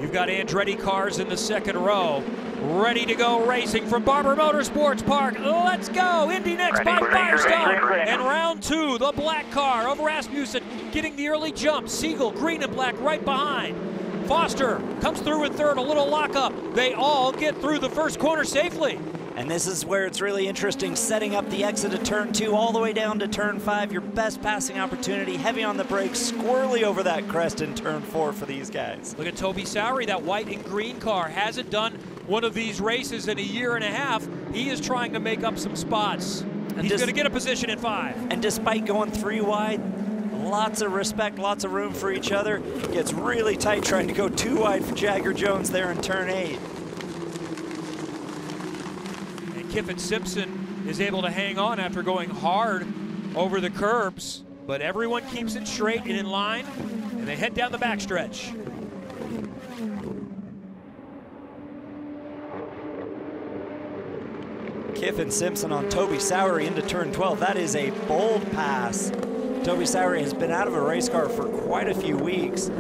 You've got Andretti cars in the second row, ready to go racing from Barber Motorsports Park. Let's go, Indy NXT by Firestone. And round two, the black car of Rasmussen getting the early jump. Siegel, green and black, right behind. Foster comes through in third, a little lockup. They all get through the first corner safely. And this is where it's really interesting, setting up the exit of turn 2 all the way down to turn 5. Your best passing opportunity, heavy on the brakes, squirrely over that crest in turn 4 for these guys. Look at Toby Sowery, that white and green car. Hasn't done one of these races in a year and a half. He is trying to make up some spots. And he's going to get a position in 5. And despite going 3 wide, lots of respect, lots of room for each other. Gets really tight trying to go 2 wide for Jagger Jones there in turn 8. Kiffin Simpson is able to hang on after going hard over the curbs, but everyone keeps it straight and in line, and they head down the backstretch. Kiffin Simpson on Toby Sowery into turn 12. That is a bold pass. Toby Sowery has been out of a race car for quite a few weeks.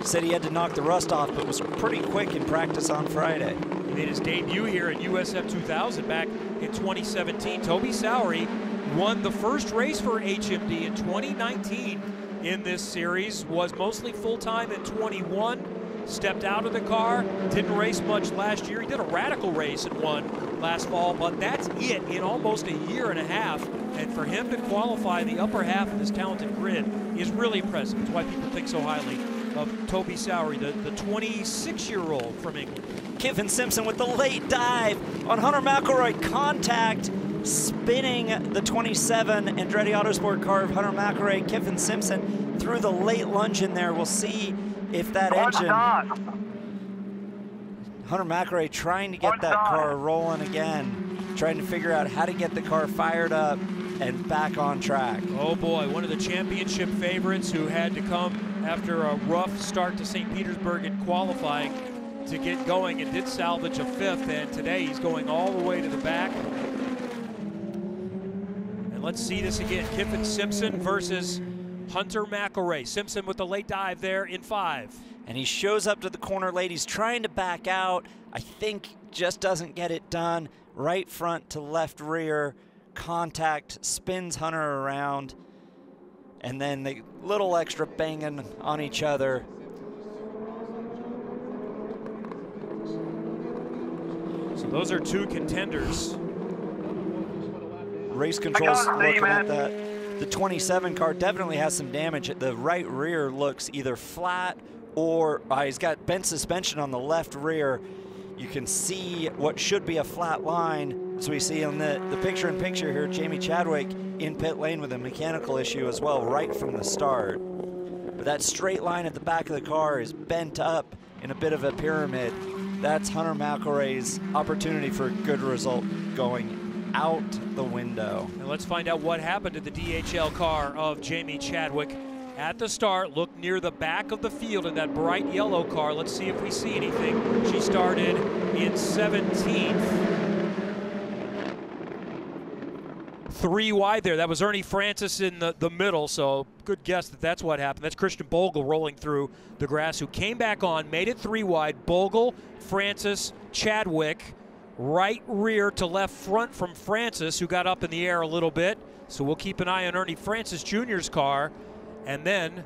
Said he had to knock the rust off, but was pretty quick in practice on Friday. He made his debut here at USF 2000 back in 2017. Toby Sowery won the first race for HMD in 2019 in this series, was mostly full-time in 21, stepped out of the car, didn't race much last year. He did a radical race and won last fall, but that's it in almost a year and a half. And for him to qualify in the upper half of this talented grid is really impressive. That's why people think so highly of Toby Sowery, the 26-year-old from England. Kiffin Simpson with the late dive on Hunter McElroy. Contact, spinning the 27 Andretti Autosport car of Hunter McElroy. Kiffin Simpson threw the late lunge in there. We'll see if that engine... Hunter McElroy trying to get that car rolling again, trying to figure out how to get the car fired up and back on track. Oh boy, one of the championship favorites who had to come after a rough start to St. Petersburg in qualifying to get going, and did salvage a 5th, and today he's going all the way to the back. And let's see this again. Kiffin Simpson versus Hunter McElroy. Simpson with the late dive there in 5. And he shows up to the corner late. He's trying to back out. I think just doesn't get it done. Right front to left rear. Contact, spins Hunter around. And then the little extra banging on each other. So those are 2 contenders. Race control's looking at that. The 27 car definitely has some damage. The right rear looks either flat or he's got bent suspension on the left rear. You can see what should be a flat line. So we see on the picture-in-picture here, Jamie Chadwick in pit lane with a mechanical issue as well right from the start. But that straight line at the back of the car is bent up in a bit of a pyramid. That's Hunter McElroy's opportunity for a good result going out the window. And let's find out what happened to the DHL car of Jamie Chadwick at the start. Look near the back of the field in that bright yellow car. Let's see if we see anything. She started in 17th. 3 wide there. That was Ernie Francis in the middle, so good guess that that's what happened. That's Christian Bogle rolling through the grass, who came back on, made it 3 wide. Bogle, Francis, Chadwick, right rear to left front from Francis, who got up in the air a little bit. So we'll keep an eye on Ernie Francis Jr.'s car. And then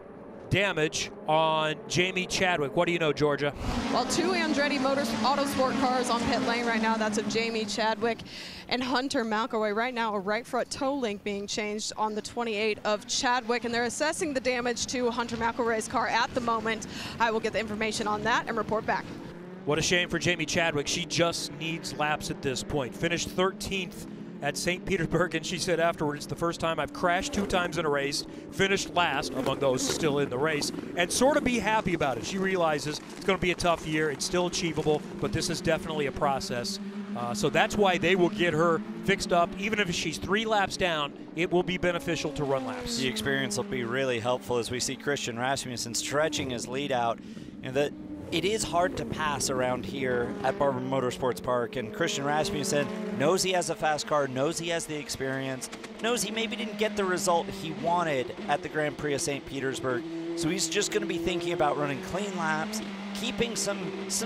damage on Jamie Chadwick. What do you know, Georgia? Well, 2 Andretti Autosport cars on pit lane right now. That's of Jamie Chadwick and Hunter McElroy. Right now, a right front toe link being changed on the 28 of Chadwick, and they're assessing the damage to Hunter McElroy's car at the moment. I will get the information on that and report back. What a shame for Jamie Chadwick. She just needs laps at this point. Finished 13th at St. Petersburg, and she said afterward, it's the first time I've crashed 2 times in a race, finished last among those still in the race, and sort of be happy about it. She realizes it's going to be a tough year, it's still achievable, but this is definitely a process. So that's why they will get her fixed up. Even if she's 3 laps down, it will be beneficial to run laps. The experience will be really helpful as we see Christian Rasmussen stretching his lead out. And it is hard to pass around here at Barber Motorsports Park, and Christian Rasmussen knows he has a fast car, knows he has the experience, knows he maybe didn't get the result he wanted at the Grand Prix of St. Petersburg, So he's just going to be thinking about running clean laps, keeping some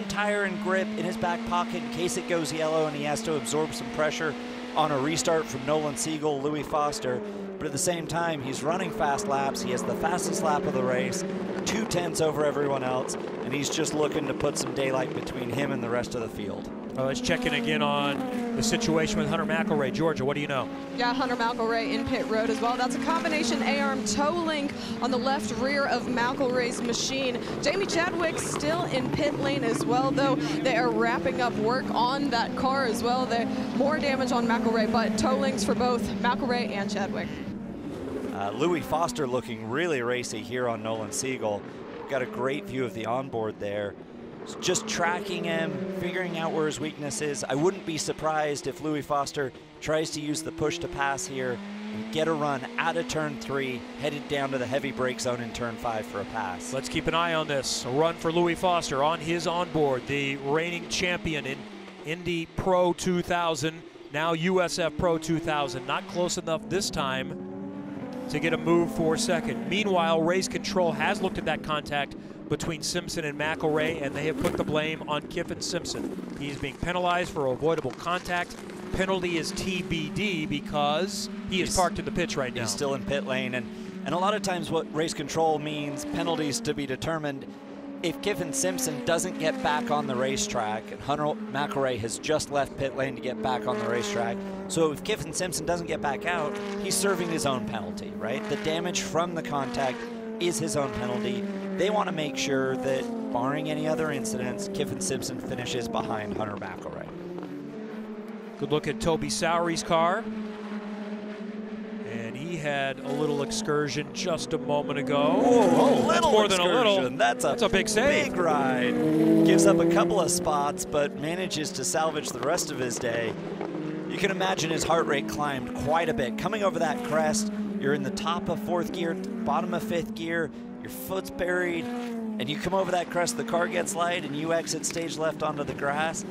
tire and grip in his back pocket in case it goes yellow and he has to absorb some pressure on a restart from Nolan Siegel, Louis Foster. But at the same time, he's running fast laps. He has the fastest lap of the race, 2/10 over everyone else, and he's just looking to put some daylight between him and the rest of the field. Let's check in again on the situation with Hunter McElroy. Georgia, what do you know? Yeah, Hunter McElroy in pit road as well. That's a combination A-arm toe link on the left rear of McElroy's machine. Jamie Chadwick still in pit lane as well, though they are wrapping up work on that car as well. More damage on McElroy, but toe links for both McElroy and Chadwick. Louis Foster looking really racy here on Nolan Siegel. Got a great view of the onboard there. Just tracking him, figuring out where his weakness is. I wouldn't be surprised if Louis Foster tries to use the push to pass here and get a run out of turn 3, headed down to the heavy brake zone in turn 5 for a pass. Let's keep an eye on this. A run for Louis Foster on his onboard, the reigning champion in Indy Pro 2000, now USF Pro 2000. Not close enough this time to get a move for second. Meanwhile, race control has looked at that contact between Simpson and McElroy, and they have put the blame on Kiffin Simpson. He's being penalized for avoidable contact. Penalty is TBD because he's parked in the pitch right now. He's still in pit lane, and a lot of times what race control means, penalties to be determined. If Kiffin Simpson doesn't get back on the racetrack, and Hunter McElroy has just left pit lane to get back on the racetrack, so if Kiffin Simpson doesn't get back out, he's serving his own penalty, right? The damage from the contact is his own penalty. They want to make sure that, barring any other incidents, Kiffin Simpson finishes behind Hunter McElroy. Good look at Toby Sowery's car. And he had a little excursion just a moment ago. Whoa, that's more than a little. That's a big save. Big ride. Gives up a couple of spots, but manages to salvage the rest of his day. You can imagine his heart rate climbed quite a bit. Coming over that crest, you're in the top of 4th gear, bottom of 5th gear, your foot's buried, and you come over that crest, the car gets light, and you exit stage left onto the grass.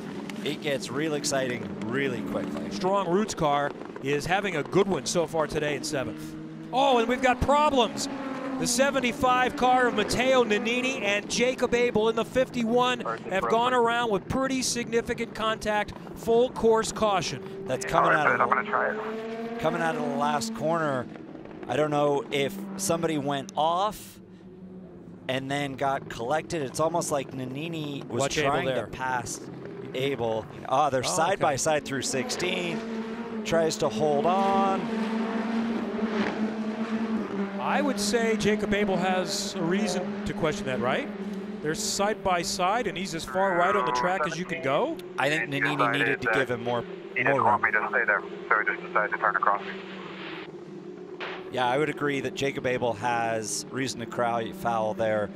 It gets real exciting really quickly. Strong Roots car is having a good one so far today in 7th. Oh, and we've got problems. The 75 car of Matteo Nannini and Jacob Abel in the 51 have gone around with pretty significant contact, full course caution. That's coming out of the last corner. I don't know if somebody went off and then got collected. It's almost like Nannini was trying to pass Abel. Oh, they're side by side through 16. Tries to hold on. I would say Jacob Abel has a reason to question that, right? They're side by side, and he's as far right on the track as you can go. I think Nannini needed to give him more He didn't want me to stay there, so he just decided to turn across me. Yeah, I would agree that Jacob Abel has reason to foul there.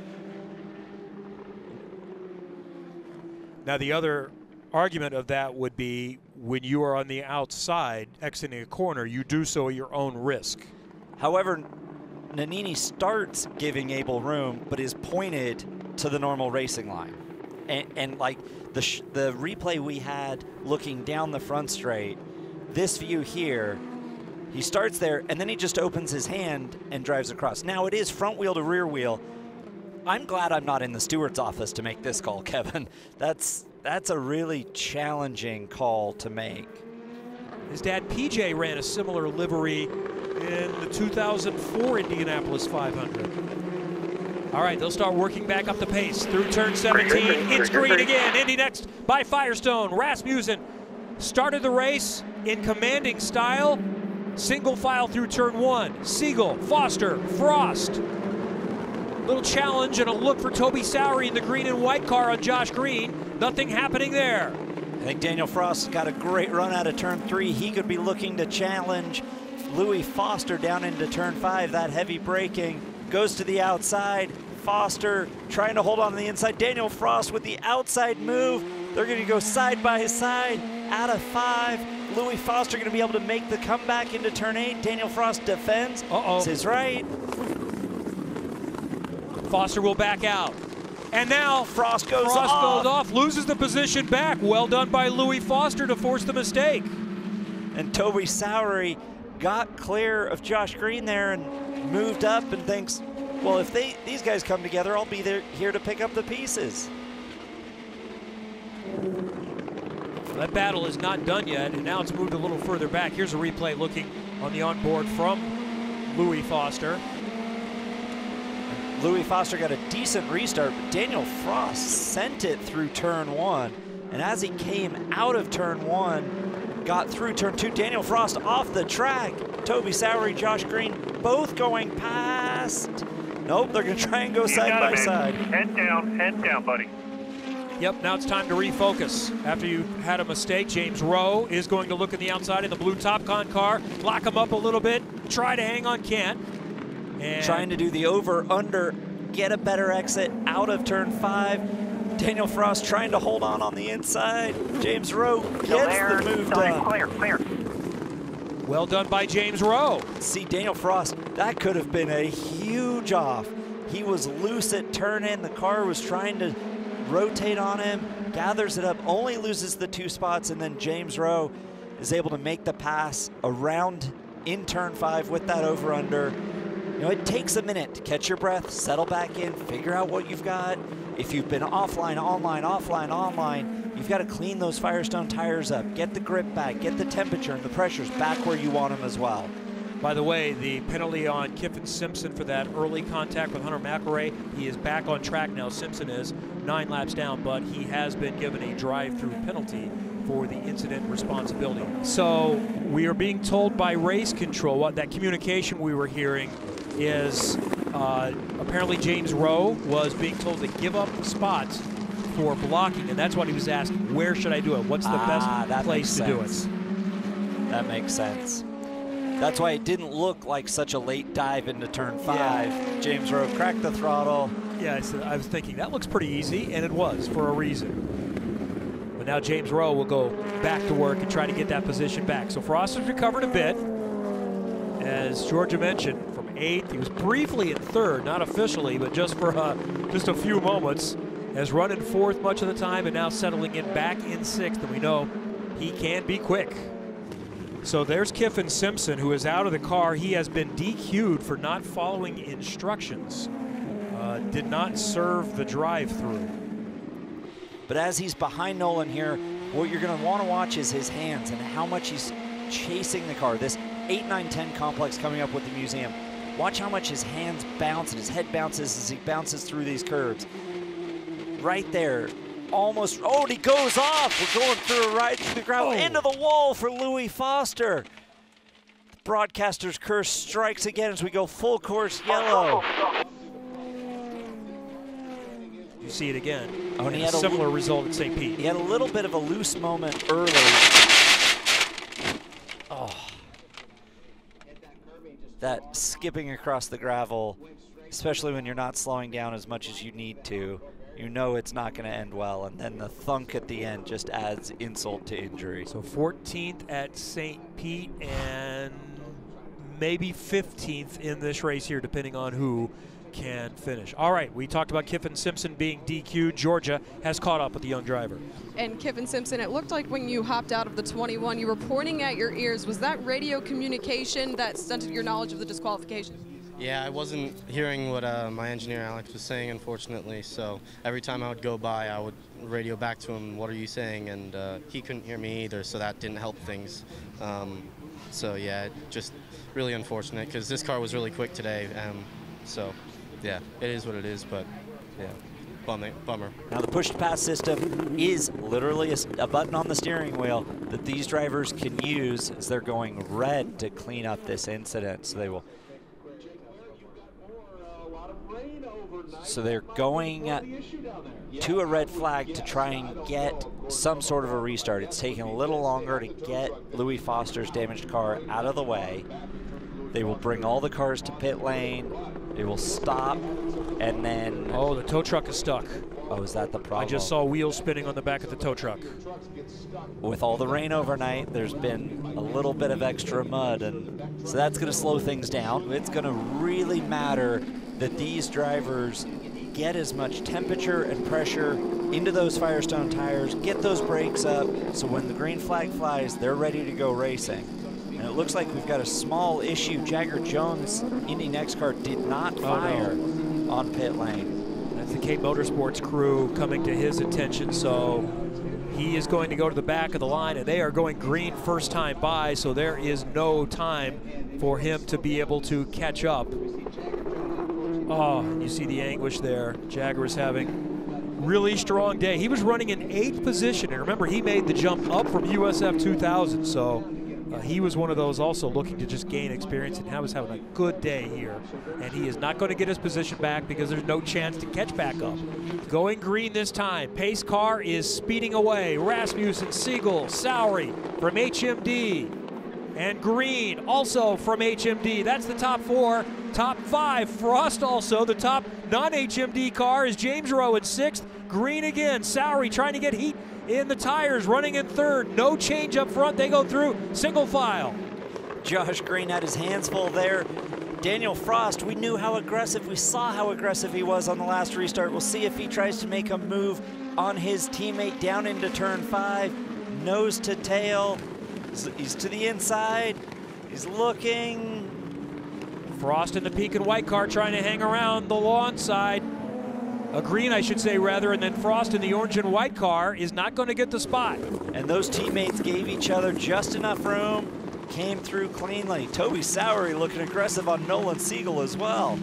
Now, the other argument of that would be when you are on the outside exiting a corner, you do so at your own risk. However, Nannini starts giving Abel room, but is pointed to the normal racing line. And like the replay we had looking down the front straight, this view here, he starts there, and then he just opens his hand and drives across. Now, it is front wheel to rear wheel. I'm glad I'm not in the steward's office to make this call, Kevin. That's a really challenging call to make. His dad, PJ, ran a similar livery in the 2004 Indianapolis 500. All right, they'll start working back up the pace through turn 17. It's green again. Indy NXT by Firestone. Rasmussen started the race in commanding style. Single file through turn 1. Siegel, Foster, Frost. Little challenge and a look for Toby Sowery in the green and white car on Josh Green. Nothing happening there. I think Daniel Frost got a great run out of turn 3. He could be looking to challenge Louis Foster down into turn 5. That heavy braking goes to the outside. Foster trying to hold on to the inside. Daniel Frost with the outside move. They're going to go side by side out of 5. Louis Foster going to be able to make the comeback into turn 8. Daniel Frost defends. It's his right. Foster will back out. And now Frost goes off, loses the position back. Well done by Louis Foster to force the mistake. And Toby Sowery got clear of Josh Green there and moved up and thinks, Well, if these guys come together, I'll be here to pick up the pieces. That battle is not done yet, and now it's moved a little further back. Here's a replay looking on the onboard from Louis Foster. Louis Foster got a decent restart, but Daniel Frost sent it through turn 1. And as he came out of turn 1, got through turn 2, Daniel Frost off the track. Toby Sowery, Josh Green, both going past. Nope, they're going to try and go side by side. Head down, buddy. Yep, now it's time to refocus. After you had a mistake, James Rowe is going to look at the outside in the blue Top Con car, lock him up a little bit, try to hang on, can't. And trying to do the over-under, get a better exit out of turn 5. Daniel Frost trying to hold on the inside. James Rowe gets the move done. Clear. Well done by James Rowe. See, Daniel Frost, that could have been a huge off. He was loose at turn in. The car was trying to rotate on him, gathers it up, only loses the 2 spots, and then James Rowe is able to make the pass around in turn 5 with that over-under. You know, it takes a minute to catch your breath, settle back in, figure out what you've got. If you've been offline, online, you've got to clean those Firestone tires up, get the grip back, get the temperature and the pressures back where you want them as well. By the way, the penalty on Kiffin Simpson for that early contact with Hunter McElroy, he is back on track now. Simpson is 9 laps down, but he has been given a drive-through penalty for the incident responsibility. So we are being told by race control, what that communication we were hearing is apparently James Rowe was being told to give up spots for blocking, and that's what he was asking. Where should I do it? What's the best place to do it? That makes sense. That's why it didn't look like such a late dive into turn 5. Yeah. James Rowe cracked the throttle. Yeah, I was thinking that looks pretty easy, and it was for a reason. But now James Rowe will go back to work and try to get that position back. So Frost has recovered a bit. As Georgia mentioned, from 8th, he was briefly in 3rd, not officially, but just for just a few moments. Has run in 4th much of the time, and now settling in back in 6th, and we know he can be quick. So there's Kiffin Simpson, who is out of the car. He has been DQ'd for not following instructions. Did not serve the drive-through. But as he's behind Nolan here, what you're going to want to watch is his hands and how much he's chasing the car. This 8, 9, 10 complex coming up with the museum. Watch how much his hands bounce and his head bounces as he bounces through these curves. Right there. Almost, oh, and he goes off. We're going through a ride through the gravel into the wall for Louis Foster. The broadcaster's curse strikes again as we go full course yellow. You see it again. Oh, and he had a similar result at St. Pete. He had a little bit of a loose moment early. Oh. That skipping across the gravel, especially when you're not slowing down as much as you need to, you know it's not going to end well, and then the thunk at the end just adds insult to injury. So 14th at St. Pete and maybe 15th in this race here, depending on who can finish. All right, we talked about Kiffin Simpson being DQ'd. Georgia has caught up with the young driver. And Kiffin Simpson, it looked like when you hopped out of the 21, you were pointing at your ears. Was that radio communication that stunted your knowledge of the disqualification? Yeah, I wasn't hearing what my engineer Alex was saying, unfortunately, so every time I would go by, I would radio back to him, what are you saying? And he couldn't hear me either, so that didn't help things. So yeah, just really unfortunate, because this car was really quick today. So yeah, it is what it is, but yeah, bummer. Now the push-to-pass system is literally a button on the steering wheel that these drivers can use as they're going red to clean up this incident. So they're going to a red flag to try and get some sort of a restart. It's taking a little longer to get Louis Foster's damaged car out of the way. They will bring all the cars to pit lane. They will stop, and then... Oh, the tow truck is stuck. Oh, is that the problem? I just saw wheels spinning on the back of the tow truck. With all the rain overnight, there's been a little bit of extra mud, and so that's going to slow things down. It's going to really matter that these drivers get as much temperature and pressure into those Firestone tires, get those brakes up, so when the green flag flies, they're ready to go racing. And it looks like we've got a small issue. Jagger Jones' Indy NXT car did not fire on pit lane. That's the Cape Motorsports crew coming to his attention, so he is going to go to the back of the line, and they are going green first time by, so there is no time for him to be able to catch up. Oh, you see the anguish there. Jagger is having really strong day. He was running in 8th position, and remember, he made the jump up from USF 2000, so he was one of those also looking to just gain experience, and he was having a good day here. And he is not going to get his position back because there's no chance to catch back up. Going green this time. Pace car is speeding away. Rasmussen, Siegel, Sowery from HMD. And Green also from HMD. That's the top 4. Top 5, Frost also. The top non-HMD car is James Rowe in 6th. Green again. Sowery trying to get heat in the tires, running in 3rd. No change up front. They go through single file. Josh Green had his hands full there. Daniel Frost, we knew how aggressive, we saw how aggressive he was on the last restart. We'll see if he tries to make a move on his teammate down into turn 5. Nose to tail. He's to the inside. He's looking. Frost in the pink and white car trying to hang around the lawn side. A green, I should say, rather, and then Frost in the orange and white car is not going to get the spot. And those teammates gave each other just enough room, came through cleanly. Toby Sowery looking aggressive on Nolan Siegel as well.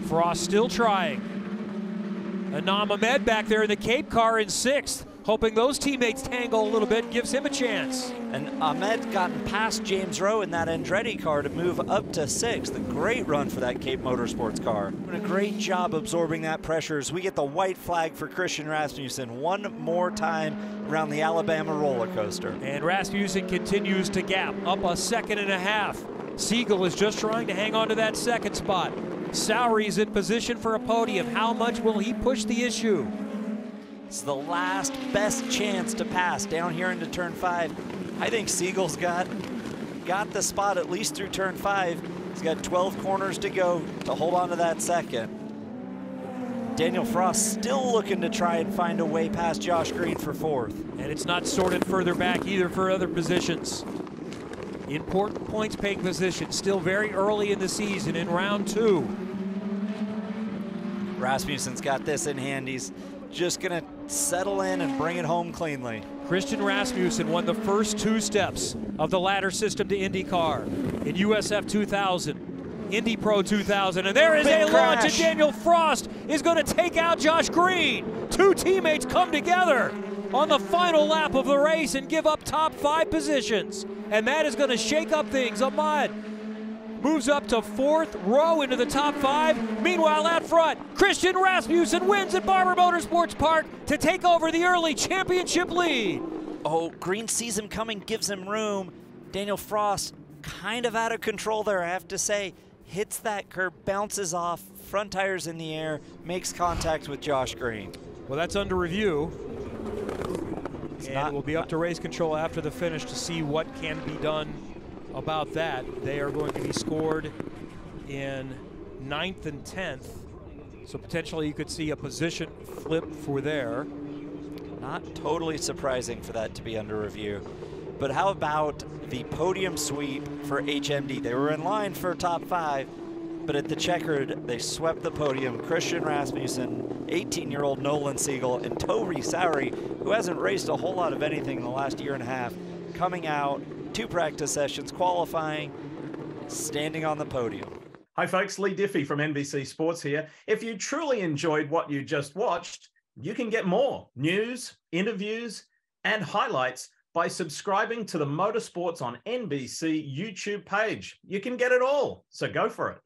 Frost still trying. Anam Ahmed back there in the Cape car in 6th, hoping those teammates tangle a little bit, gives him a chance. And Ahmed gotten past James Rowe in that Andretti car to move up to 6th. A great run for that Cape Motorsports car. Doing a great job absorbing that pressure as we get the white flag for Christian Rasmussen one more time around the Alabama roller coaster. And Rasmussen continues to gap up a 2.5 seconds. Siegel is just trying to hang on to that 2nd spot. Sowery's in position for a podium. How much will he push the issue? It's the last best chance to pass down here into turn 5. I think Siegel's got the spot at least through turn 5. He's got 12 corners to go to hold on to that 2nd. Daniel Frost still looking to try and find a way past Josh Green for 4th. And it's not sorted further back either for other positions. Important points paying position, still very early in the season in round 2. Rasmussen's got this in hand. He's just gonna settle in and bring it home cleanly. Christian Rasmussen won the first 2 steps of the ladder system to IndyCar in USF 2000, Indy Pro 2000, and there is Big a crash. launch, and Daniel Frost is going to take out Josh Green. 2 teammates come together on the final lap of the race and give up top 5 positions, and that is going to shake up things. Ahmad moves up to 4th, Rowe into the top 5. Meanwhile, out front, Christian Rasmussen wins at Barber Motorsports Park to take over the early championship lead. Oh, Green sees him coming, gives him room. Daniel Frost kind of out of control there, I have to say. Hits that curb, bounces off, front tires in the air, makes contact with Josh Green. Well, that's under review. And it will be up to race control after the finish to see what can be done about that. They are going to be scored in 9th and 10th. So potentially you could see a position flip for there. Not totally surprising for that to be under review. But how about the podium sweep for HMD? They were in line for top 5, but at the checkered, they swept the podium. Christian Rasmussen, 18-year-old Nolan Siegel, and Toby Sowery, who hasn't raced a whole lot of anything in the last 1.5 years, coming out, 2 practice sessions, qualifying, standing on the podium. Hi folks, Lee Diffie from NBC Sports here. If you truly enjoyed what you just watched, you can get more news, interviews, and highlights by subscribing to the Motorsports on NBC YouTube page. You can get it all, so go for it.